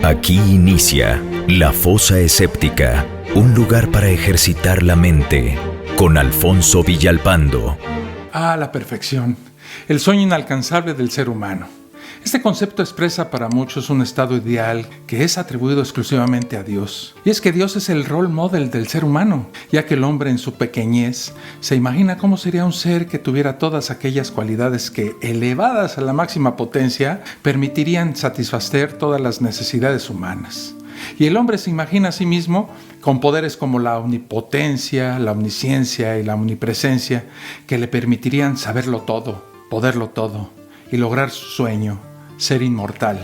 Aquí inicia La Fosa Escéptica, un lugar para ejercitar la mente, con Alfonso Villalpando. La perfección, el sueño inalcanzable del ser humano. Este concepto expresa para muchos un estado ideal que es atribuido exclusivamente a Dios. Y es que Dios es el role model del ser humano, ya que el hombre en su pequeñez se imagina cómo sería un ser que tuviera todas aquellas cualidades que, elevadas a la máxima potencia, permitirían satisfacer todas las necesidades humanas. Y el hombre se imagina a sí mismo con poderes como la omnipotencia, la omnisciencia y la omnipresencia, que le permitirían saberlo todo, poderlo todo y lograr su sueño, ser inmortal.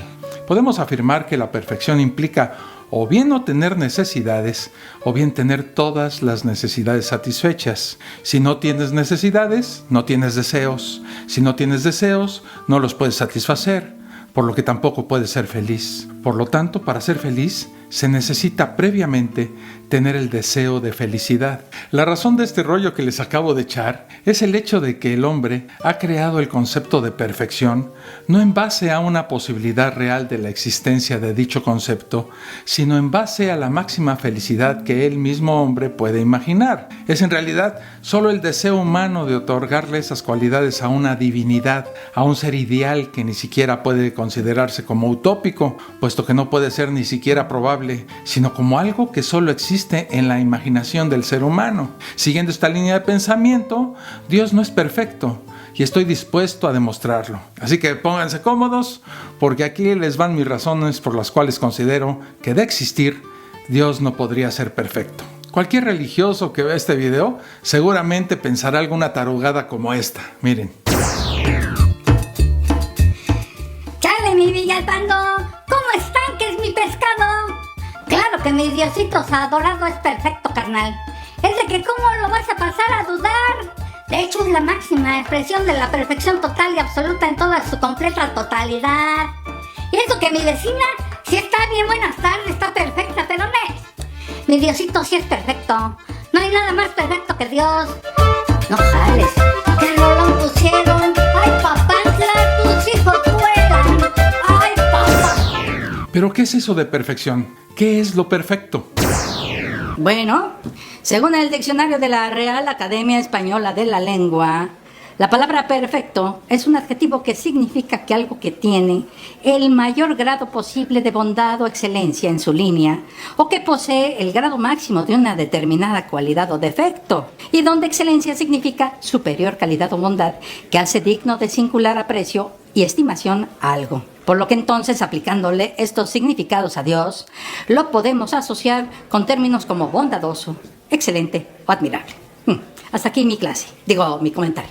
Podemos afirmar que la perfección implica o bien no tener necesidades o bien tener todas las necesidades satisfechas. Si no tienes necesidades, no tienes deseos. Si no tienes deseos, no los puedes satisfacer, por lo que tampoco puedes ser feliz. Por lo tanto, para ser feliz, se necesita previamente tener el deseo de felicidad. La razón de este rollo que les acabo de echar es el hecho de que el hombre ha creado el concepto de perfección no en base a una posibilidad real de la existencia de dicho concepto, sino en base a la máxima felicidad que el mismo hombre puede imaginar. Es en realidad solo el deseo humano de otorgarle esas cualidades a una divinidad, a un ser ideal que ni siquiera puede considerarse como utópico, puesto que no puede ser ni siquiera probable, sino como algo que solo existe en la imaginación del ser humano. Siguiendo esta línea de pensamiento, Dios no es perfecto y estoy dispuesto a demostrarlo. Así que pónganse cómodos, porque aquí les van mis razones por las cuales considero que de existir, Dios no podría ser perfecto. Cualquier religioso que vea este video seguramente pensará alguna tarugada como esta. Miren. ¡Chale, mi Villalpando! ¿Cómo están? ¿Qué es mi pescado? Claro que mi Diosito adorado es perfecto, carnal. Es de que ¿cómo lo vas a pasar a dudar? De hecho, es la máxima expresión de la perfección total y absoluta en toda su completa totalidad. Y eso que mi vecina sí está bien, buenas tardes, está perfecta, pero mi Diosito sí es perfecto. No hay nada más perfecto que Dios. No jales, que rolón pusieron. ¡Ay, papantla, tus hijos vuelan! ¡Ay, papá! ¿Pero qué es eso de perfección? ¿Qué es lo perfecto? Bueno, según el diccionario de la Real Academia Española de la Lengua, la palabra perfecto es un adjetivo que significa que algo que tiene el mayor grado posible de bondad o excelencia en su línea, o que posee el grado máximo de una determinada cualidad o defecto, y donde excelencia significa superior calidad o bondad que hace digno de singular aprecio y estimación a algo. Por lo que entonces, aplicándole estos significados a Dios, lo podemos asociar con términos como bondadoso, excelente o admirable. Hasta aquí mi comentario.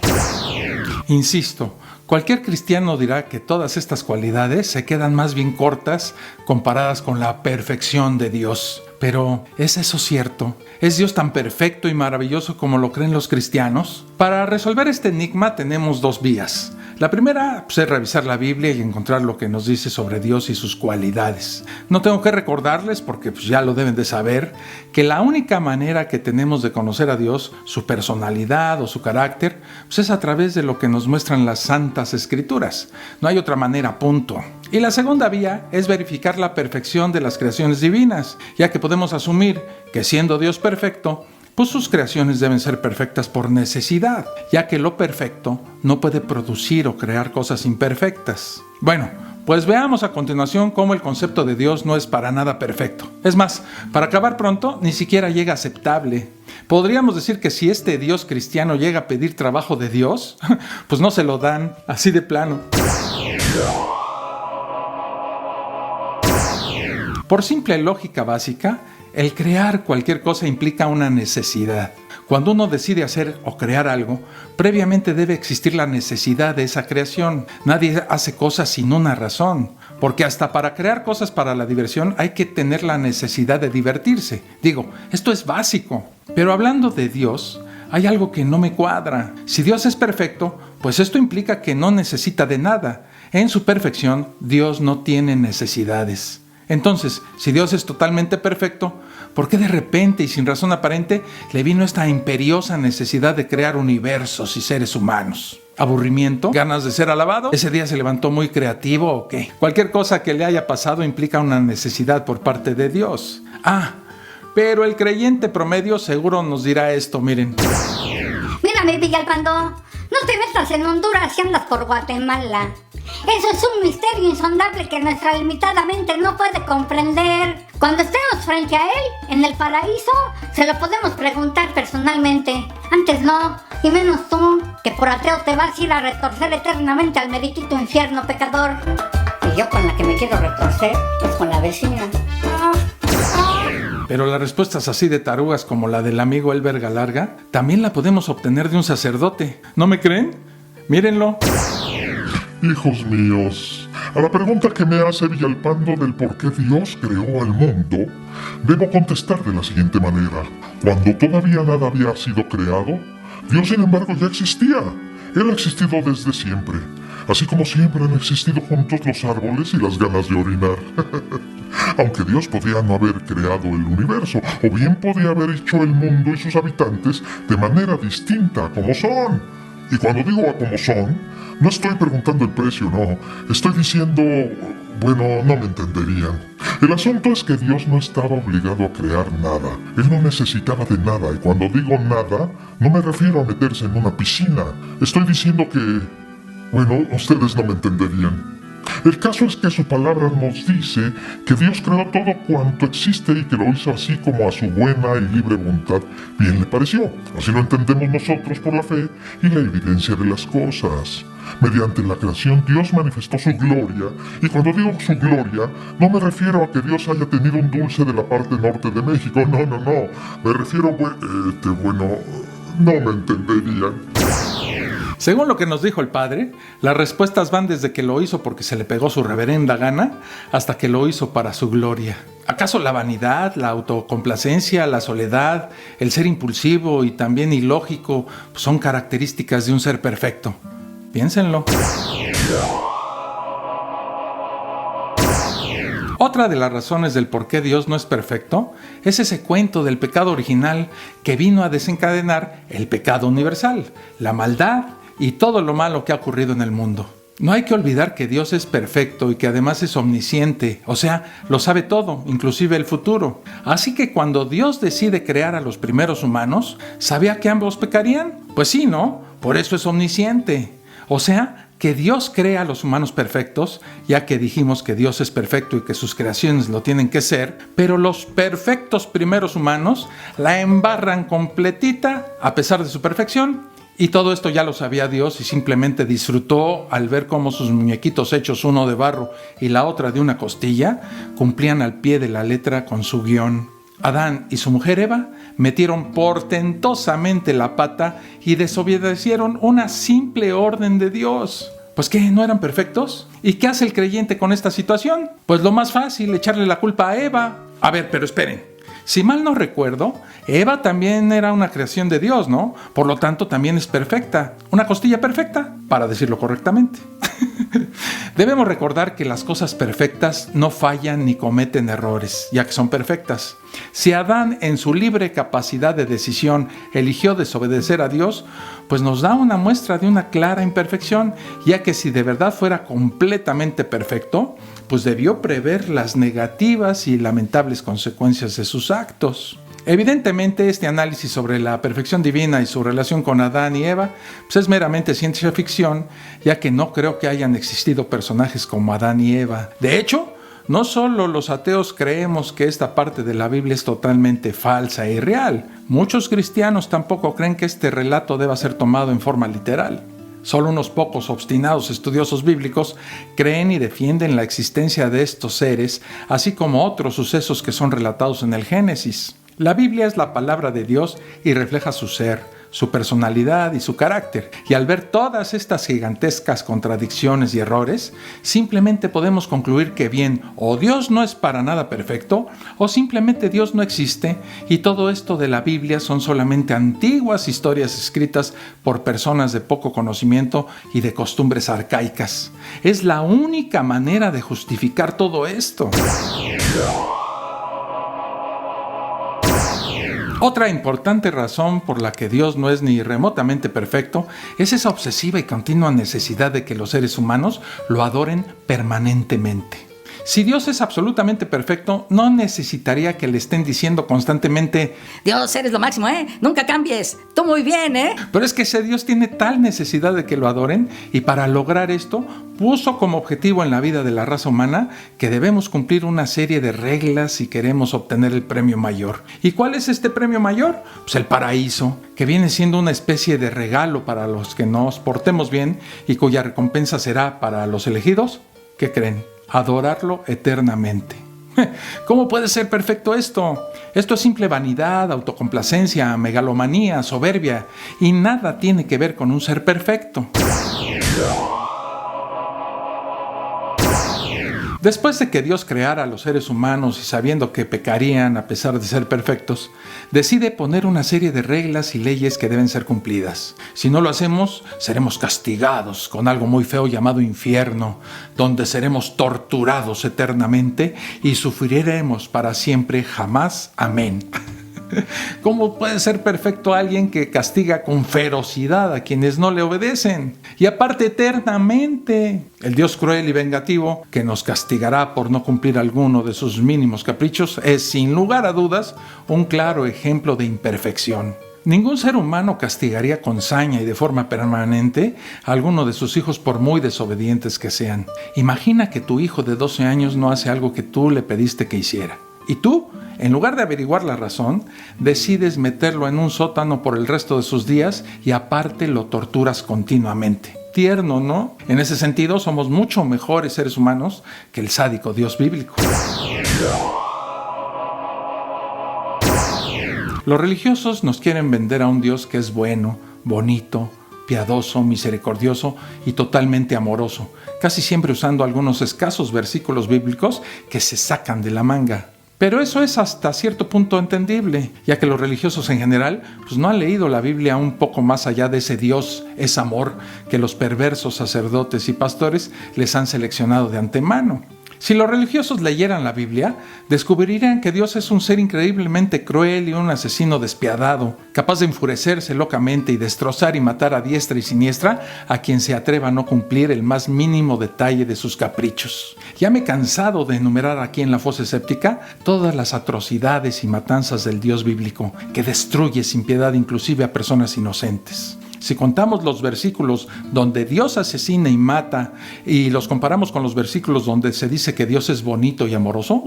Insisto, cualquier cristiano dirá que todas estas cualidades se quedan más bien cortas comparadas con la perfección de Dios. Pero, ¿es eso cierto? ¿Es Dios tan perfecto y maravilloso como lo creen los cristianos? Para resolver este enigma tenemos dos vías. La primera es revisar la Biblia y encontrar lo que nos dice sobre Dios y sus cualidades. No tengo que recordarles, porque ya lo deben de saber, que la única manera que tenemos de conocer a Dios, su personalidad o su carácter, es a través de lo que nos muestran las Santas Escrituras. No hay otra manera, punto. Y la segunda vía es verificar la perfección de las creaciones divinas, ya que podemos asumir que siendo Dios perfecto, pues sus creaciones deben ser perfectas por necesidad, ya que lo perfecto no puede producir o crear cosas imperfectas. Bueno, pues veamos a continuación cómo el concepto de Dios no es para nada perfecto. Es más, para acabar pronto, ni siquiera llega aceptable. Podríamos decir que si este Dios cristiano llega a pedir trabajo de Dios, pues no se lo dan, así de plano. Por simple lógica básica, el crear cualquier cosa implica una necesidad. Cuando uno decide hacer o crear algo, previamente debe existir la necesidad de esa creación. Nadie hace cosas sin una razón, porque hasta para crear cosas para la diversión hay que tener la necesidad de divertirse. Digo, esto es básico. Pero hablando de Dios, hay algo que no me cuadra. Si Dios es perfecto, pues esto implica que no necesita de nada. En su perfección, Dios no tiene necesidades. Entonces, si Dios es totalmente perfecto, ¿por qué de repente y sin razón aparente le vino esta imperiosa necesidad de crear universos y seres humanos? ¿Aburrimiento? ¿Ganas de ser alabado? ¿Ese día se levantó muy creativo o qué? Cualquier cosa que le haya pasado implica una necesidad por parte de Dios. Pero el creyente promedio seguro nos dirá esto, miren. Mira, mi Villalpando, no te metas en Honduras y andas por Guatemala. Eso es un misterio insondable que nuestra limitada mente no puede comprender. Cuando estemos frente a él, en el paraíso, se lo podemos preguntar personalmente. Antes no, y menos tú, que por ateo te vas a ir a retorcer eternamente al meritito infierno, pecador. Y yo con la que me quiero retorcer es con la vecina. Pero las respuestas así de tarugas como la del amigo Elber Galarga, también la podemos obtener de un sacerdote. ¿No me creen? Mírenlo. Hijos míos, a la pregunta que me hace Villalpando del por qué Dios creó al mundo, debo contestar de la siguiente manera. Cuando todavía nada había sido creado, Dios sin embargo ya existía. Él ha existido desde siempre, así como siempre han existido juntos los árboles y las ganas de orinar. Aunque Dios podía no haber creado el universo, o bien podía haber hecho el mundo y sus habitantes de manera distinta, como son. Y cuando digo a como son, no estoy preguntando el precio, no. Estoy diciendo, bueno, no me entenderían. El asunto es que Dios no estaba obligado a crear nada. Él no necesitaba de nada, y cuando digo nada, no me refiero a meterse en una piscina. Estoy diciendo que, bueno, ustedes no me entenderían. El caso es que su palabra nos dice que Dios creó todo cuanto existe y que lo hizo así como a su buena y libre voluntad bien le pareció. Así lo entendemos nosotros por la fe y la evidencia de las cosas. Mediante la creación Dios manifestó su gloria, y cuando digo su gloria, no me refiero a que Dios haya tenido un dulce de la parte norte de México, no. Me refiero, no me entenderían. Según lo que nos dijo el padre, las respuestas van desde que lo hizo porque se le pegó su reverenda gana hasta que lo hizo para su gloria. ¿Acaso la vanidad, la autocomplacencia, la soledad, el ser impulsivo y también ilógico son características de un ser perfecto? Piénsenlo. Otra de las razones del por qué Dios no es perfecto es ese cuento del pecado original que vino a desencadenar el pecado universal, la maldad y todo lo malo que ha ocurrido en el mundo. No hay que olvidar que Dios es perfecto y que además es omnisciente, o sea, lo sabe todo, inclusive el futuro. Así que cuando Dios decide crear a los primeros humanos, ¿sabía que ambos pecarían? Pues sí, ¿no? Por eso es omnisciente. O sea, que Dios crea a los humanos perfectos, ya que dijimos que Dios es perfecto y que sus creaciones lo tienen que ser, pero los perfectos primeros humanos la embarran completita a pesar de su perfección. Y todo esto ya lo sabía Dios y simplemente disfrutó al ver cómo sus muñequitos hechos uno de barro y la otra de una costilla cumplían al pie de la letra con su guión. Adán y su mujer Eva metieron portentosamente la pata y desobedecieron una simple orden de Dios. ¿Pues qué? ¿No eran perfectos? ¿Y qué hace el creyente con esta situación? Pues lo más fácil, echarle la culpa a Eva. A ver, pero esperen. Si mal no recuerdo, Eva también era una creación de Dios, ¿no? Por lo tanto, también es perfecta. Una costilla perfecta, para decirlo correctamente. Debemos recordar que las cosas perfectas no fallan ni cometen errores, ya que son perfectas. Si Adán, en su libre capacidad de decisión, eligió desobedecer a Dios, pues nos da una muestra de una clara imperfección, ya que si de verdad fuera completamente perfecto, pues debió prever las negativas y lamentables consecuencias de sus actos. Evidentemente, este análisis sobre la perfección divina y su relación con Adán y Eva pues es meramente ciencia ficción, ya que no creo que hayan existido personajes como Adán y Eva. De hecho, no solo los ateos creemos que esta parte de la Biblia es totalmente falsa e irreal, muchos cristianos tampoco creen que este relato deba ser tomado en forma literal. Solo unos pocos obstinados estudiosos bíblicos creen y defienden la existencia de estos seres, así como otros sucesos que son relatados en el Génesis. La Biblia es la palabra de Dios y refleja su ser, su personalidad y su carácter. Y al ver todas estas gigantescas contradicciones y errores, simplemente podemos concluir que bien, o Dios no es para nada perfecto, o simplemente Dios no existe, y todo esto de la Biblia son solamente antiguas historias escritas por personas de poco conocimiento y de costumbres arcaicas. Es la única manera de justificar todo esto. Otra importante razón por la que Dios no es ni remotamente perfecto es esa obsesiva y continua necesidad de que los seres humanos lo adoren permanentemente. Si Dios es absolutamente perfecto, no necesitaría que le estén diciendo constantemente: Dios, eres lo máximo, nunca cambies, tú muy bien, Pero es que ese Dios tiene tal necesidad de que lo adoren, y para lograr esto puso como objetivo en la vida de la raza humana que debemos cumplir una serie de reglas si queremos obtener el premio mayor. ¿Y cuál es este premio mayor? Pues el paraíso, que viene siendo una especie de regalo para los que nos portemos bien y cuya recompensa será para los elegidos. ¿Qué creen? Adorarlo eternamente. ¿Cómo puede ser perfecto esto? Esto es simple vanidad, autocomplacencia, megalomanía, soberbia, y nada tiene que ver con un ser perfecto. Después de que Dios creara a los seres humanos y sabiendo que pecarían a pesar de ser perfectos, decide poner una serie de reglas y leyes que deben ser cumplidas. Si no lo hacemos, seremos castigados con algo muy feo llamado infierno, donde seremos torturados eternamente y sufriremos para siempre jamás. Amén. ¿Cómo puede ser perfecto alguien que castiga con ferocidad a quienes no le obedecen? Y aparte eternamente. El Dios cruel y vengativo que nos castigará por no cumplir alguno de sus mínimos caprichos es, sin lugar a dudas, un claro ejemplo de imperfección. Ningún ser humano castigaría con saña y de forma permanente a alguno de sus hijos por muy desobedientes que sean. Imagina que tu hijo de 12 años no hace algo que tú le pediste que hiciera. Y tú, en lugar de averiguar la razón, decides meterlo en un sótano por el resto de sus días y aparte lo torturas continuamente. Tierno, ¿no? En ese sentido, somos mucho mejores seres humanos que el sádico Dios bíblico. Los religiosos nos quieren vender a un Dios que es bueno, bonito, piadoso, misericordioso y totalmente amoroso, casi siempre usando algunos escasos versículos bíblicos que se sacan de la manga. Pero eso es hasta cierto punto entendible, ya que los religiosos en general no han leído la Biblia un poco más allá de ese Dios, ese amor que los perversos sacerdotes y pastores les han seleccionado de antemano. Si los religiosos leyeran la Biblia, descubrirían que Dios es un ser increíblemente cruel y un asesino despiadado, capaz de enfurecerse locamente y destrozar y matar a diestra y siniestra a quien se atreva a no cumplir el más mínimo detalle de sus caprichos. Ya me he cansado de enumerar aquí en la fosa escéptica todas las atrocidades y matanzas del Dios bíblico, que destruye sin piedad inclusive a personas inocentes. Si contamos los versículos donde Dios asesina y mata y los comparamos con los versículos donde se dice que Dios es bonito y amoroso,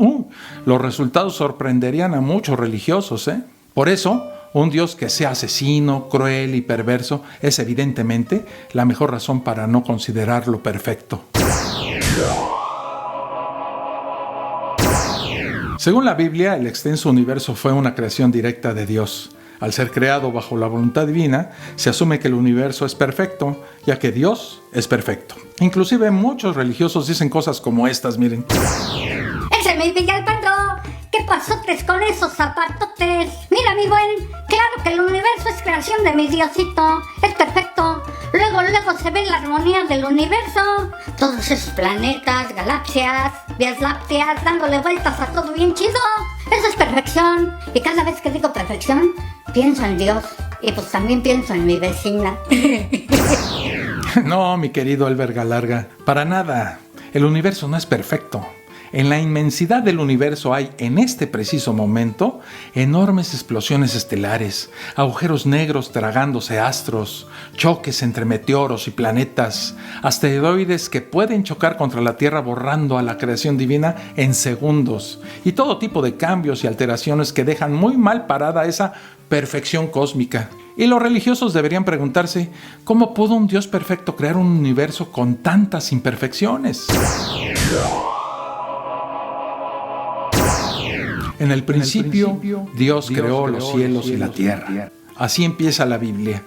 los resultados sorprenderían a muchos religiosos, Por eso, un Dios que sea asesino, cruel y perverso es evidentemente la mejor razón para no considerarlo perfecto. Según la Biblia, el extenso universo fue una creación directa de Dios. Al ser creado bajo la voluntad divina, se asume que el universo es perfecto, ya que Dios es perfecto. Inclusive muchos religiosos dicen cosas como estas, miren. ¡Ese me Villalpando! ¿Qué pasotes con esos zapatotes? Mira, mi buen, claro que el universo es creación de mi Diosito, es perfecto. Luego se ve la armonía del universo. Todos esos planetas, galaxias, vías lácteas, dándole vueltas a todo bien chido. Eso es perfección. Y cada vez que digo perfección, pienso en Dios. Y pues también pienso en mi vecina. No, mi querido Elber Galarga, para nada. El universo no es perfecto. En la inmensidad del universo hay, en este preciso momento, enormes explosiones estelares, agujeros negros tragándose astros, choques entre meteoros y planetas, asteroides que pueden chocar contra la Tierra borrando a la creación divina en segundos, y todo tipo de cambios y alteraciones que dejan muy mal parada esa perfección cósmica. Y los religiosos deberían preguntarse, ¿cómo pudo un Dios perfecto crear un universo con tantas imperfecciones? En el principio, Dios creó los cielos y la tierra. Así empieza la Biblia.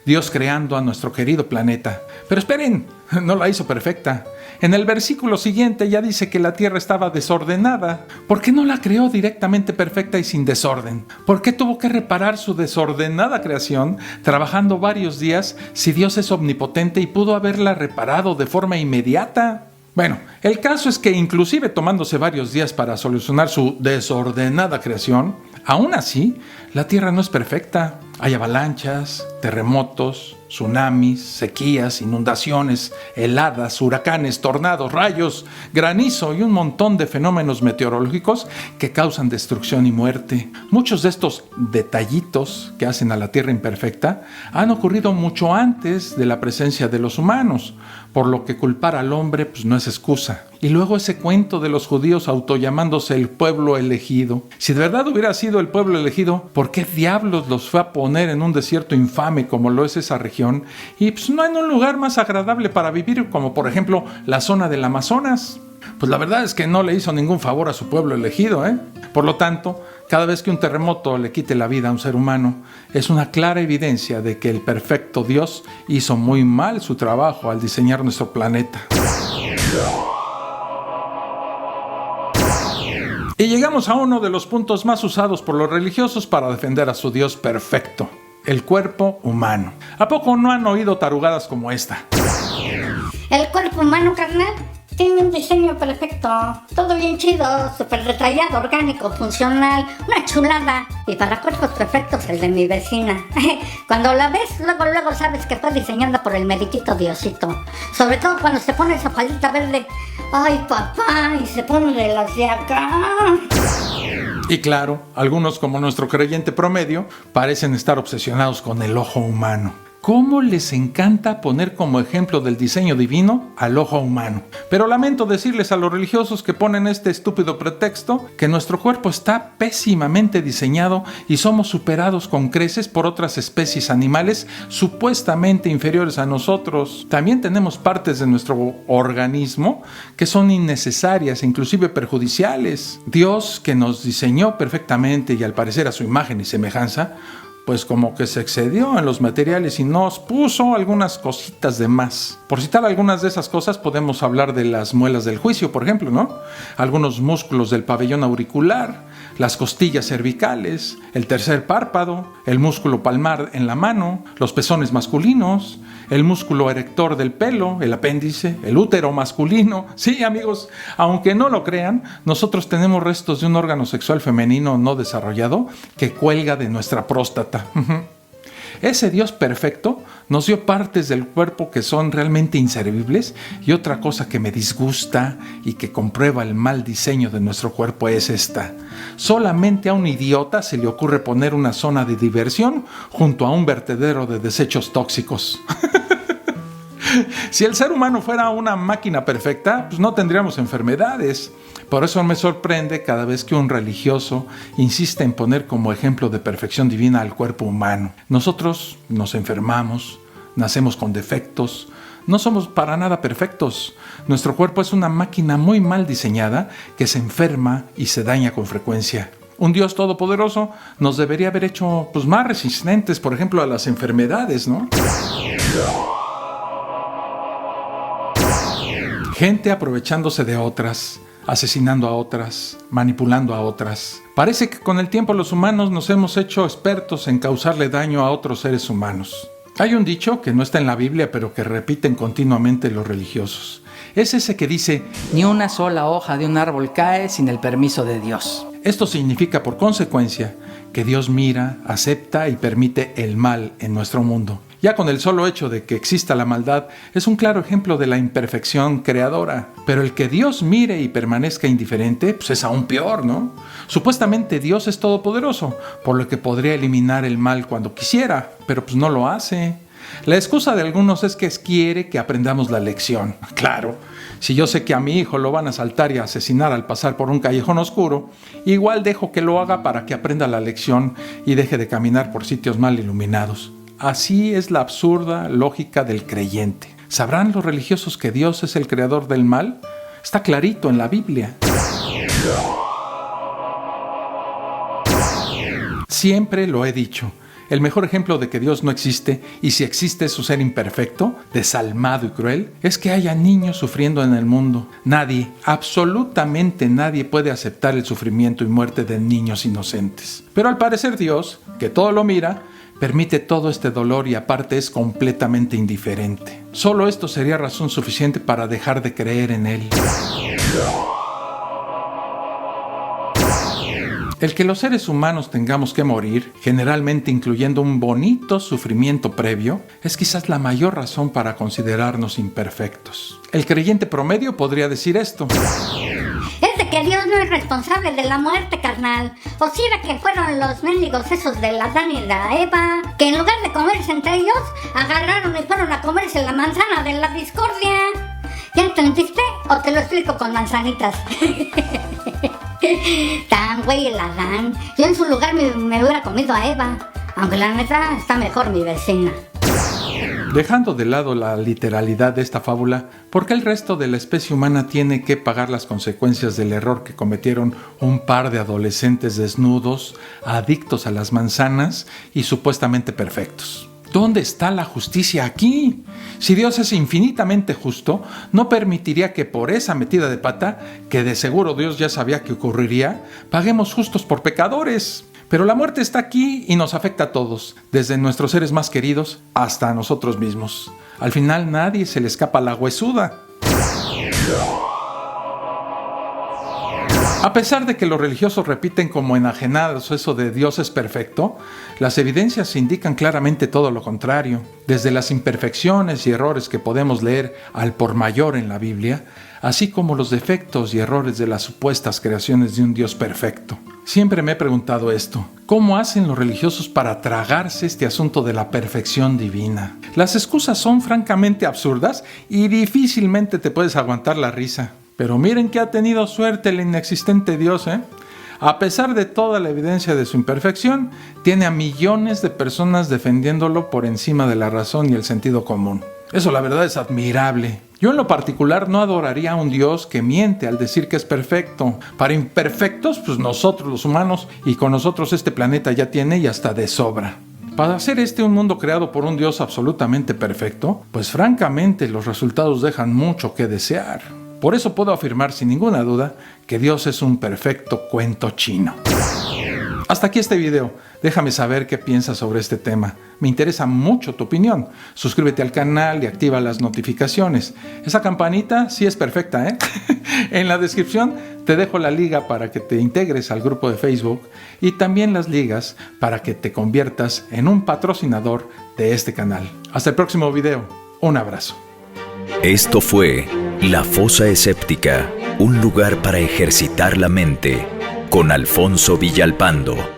Dios creando a nuestro querido planeta. Pero esperen, no la hizo perfecta. En el versículo siguiente ya dice que la tierra estaba desordenada. ¿Por qué no la creó directamente perfecta y sin desorden? ¿Por qué tuvo que reparar su desordenada creación trabajando varios días si Dios es omnipotente y pudo haberla reparado de forma inmediata? Bueno, el caso es que inclusive tomándose varios días para solucionar su desordenada creación, aún así, la tierra no es perfecta. Hay avalanchas, terremotos, tsunamis, sequías, inundaciones, heladas, huracanes, tornados, rayos, granizo y un montón de fenómenos meteorológicos que causan destrucción y muerte. Muchos de estos detallitos que hacen a la Tierra imperfecta han ocurrido mucho antes de la presencia de los humanos, por lo que culpar al hombre pues no es excusa. Y luego ese cuento de los judíos autollamándose el pueblo elegido. Si de verdad hubiera sido el pueblo elegido, ¿por qué diablos los fue a poner en un desierto infame como lo es esa región? Y pues no en un lugar más agradable para vivir, como por ejemplo la zona del Amazonas. Pues la verdad es que no le hizo ningún favor a su pueblo elegido, ¿eh? Por lo tanto, cada vez que un terremoto le quite la vida a un ser humano, es una clara evidencia de que el perfecto Dios hizo muy mal su trabajo al diseñar nuestro planeta. Y llegamos a uno de los puntos más usados por los religiosos para defender a su Dios perfecto: el cuerpo humano. ¿A poco no han oído tarugadas como esta? El cuerpo humano, carnal, tiene un diseño perfecto, todo bien chido, súper detallado, orgánico, funcional, una chulada. Y para cuerpos perfectos, el de mi vecina. Cuando la ves, luego sabes que fue diseñada por el meritito Diosito. Sobre todo cuando se pone esa faldita verde. ¡Ay, papá! Y se pone de las de acá. Y claro, algunos como nuestro creyente promedio parecen estar obsesionados con el ojo humano. ¿Cómo les encanta poner como ejemplo del diseño divino al ojo humano? Pero lamento decirles a los religiosos que ponen este estúpido pretexto que nuestro cuerpo está pésimamente diseñado y somos superados con creces por otras especies animales supuestamente inferiores a nosotros. También tenemos partes de nuestro organismo que son innecesarias e inclusive perjudiciales. Dios, que nos diseñó perfectamente y al parecer a su imagen y semejanza, pues como que se excedió en los materiales y nos puso algunas cositas de más. Por citar algunas de esas cosas, podemos hablar de las muelas del juicio, por ejemplo, ¿no? Algunos músculos del pabellón auricular, las costillas cervicales, el tercer párpado, el músculo palmar en la mano, los pezones masculinos, el músculo erector del pelo, el apéndice, el útero masculino. Sí, amigos, aunque no lo crean, nosotros tenemos restos de un órgano sexual femenino no desarrollado que cuelga de nuestra próstata. Ese Dios perfecto nos dio partes del cuerpo que son realmente inservibles, y otra cosa que me disgusta y que comprueba el mal diseño de nuestro cuerpo es esta: solamente a un idiota se le ocurre poner una zona de diversión junto a un vertedero de desechos tóxicos. Si el ser humano fuera una máquina perfecta, pues no tendríamos enfermedades. Por eso me sorprende cada vez que un religioso insiste en poner como ejemplo de perfección divina al cuerpo humano. Nosotros nos enfermamos, nacemos con defectos, no somos para nada perfectos. Nuestro cuerpo es una máquina muy mal diseñada que se enferma y se daña con frecuencia. Un Dios todopoderoso nos debería haber hecho más resistentes, por ejemplo, a las enfermedades, ¿no? Gente aprovechándose de otras, asesinando a otras, manipulando a otras. Parece que con el tiempo los humanos nos hemos hecho expertos en causarle daño a otros seres humanos. Hay un dicho que no está en la Biblia, pero que repiten continuamente los religiosos. Es ese que dice: ni una sola hoja de un árbol cae sin el permiso de Dios. Esto significa, por consecuencia, que Dios mira, acepta y permite el mal en nuestro mundo. Ya con el solo hecho de que exista la maldad es un claro ejemplo de la imperfección creadora. Pero el que Dios mire y permanezca indiferente, pues es aún peor, ¿no? Supuestamente Dios es todopoderoso, por lo que podría eliminar el mal cuando quisiera, pero pues no lo hace. La excusa de algunos es que quiere que aprendamos la lección. Claro, si yo sé que a mi hijo lo van a asaltar y a asesinar al pasar por un callejón oscuro, igual dejo que lo haga para que aprenda la lección y deje de caminar por sitios mal iluminados. Así es la absurda lógica del creyente. ¿Sabrán los religiosos que Dios es el creador del mal? Está clarito en la Biblia. Siempre lo he dicho, El mejor ejemplo de que Dios no existe, y si existe su ser imperfecto, desalmado y cruel, es que haya niños sufriendo en el mundo. Nadie, absolutamente nadie puede aceptar el sufrimiento y muerte de niños inocentes. Pero al parecer Dios, que todo lo mira, permite todo este dolor y aparte es completamente indiferente. Solo esto sería razón suficiente para dejar de creer en Él. El que los seres humanos tengamos que morir, generalmente incluyendo un bonito sufrimiento previo, es quizás la mayor razón para considerarnos imperfectos. El creyente promedio podría decir esto: es de que Dios no es responsable de la muerte, carnal. O si era que fueron los mendigos esos de Adán y la Eva, que en lugar de comerse entre ellos, agarraron y fueron a comerse la manzana de la discordia. ¿Ya entendiste? ¿O te lo explico con manzanitas? Tan güey el Adán. Yo en su lugar me hubiera comido a Eva. Aunque la neta está mejor mi vecina. Dejando de lado la literalidad de esta fábula, ¿por qué el resto de la especie humana tiene que pagar las consecuencias del error que cometieron un par de adolescentes desnudos, adictos a las manzanas y supuestamente perfectos? ¿Dónde está la justicia aquí? Si Dios es infinitamente justo, no permitiría que por esa metida de pata, que de seguro Dios ya sabía que ocurriría, paguemos justos por pecadores. Pero la muerte está aquí y nos afecta a todos, desde nuestros seres más queridos hasta a nosotros mismos. Al final nadie se le escapa la huesuda. A pesar de que los religiosos repiten como enajenados eso de Dios es perfecto, las evidencias indican claramente todo lo contrario. Desde las imperfecciones y errores que podemos leer al por mayor en la Biblia, así como los defectos y errores de las supuestas creaciones de un Dios perfecto. Siempre me he preguntado esto: ¿cómo hacen los religiosos para tragarse este asunto de la perfección divina? Las excusas son francamente absurdas y difícilmente te puedes aguantar la risa. Pero miren que ha tenido suerte el inexistente Dios, ¿eh? A pesar de toda la evidencia de su imperfección, tiene a millones de personas defendiéndolo por encima de la razón y el sentido común. Eso la verdad es admirable. Yo en lo particular no adoraría a un Dios que miente al decir que es perfecto. Para imperfectos, pues nosotros los humanos, y con nosotros este planeta ya tiene y hasta de sobra. Para hacer un mundo creado por un Dios absolutamente perfecto, pues francamente los resultados dejan mucho que desear. Por eso puedo afirmar sin ninguna duda que Dios es un perfecto cuento chino. Hasta aquí este video. Déjame saber qué piensas sobre este tema. Me interesa mucho tu opinión. Suscríbete al canal y activa las notificaciones. Esa campanita sí es perfecta, ¿eh? En la descripción te dejo la liga para que te integres al grupo de Facebook y también las ligas para que te conviertas en un patrocinador de este canal. Hasta el próximo video. Un abrazo. Esto fue La Fosa Escéptica, un lugar para ejercitar la mente, con Alfonso Villalpando.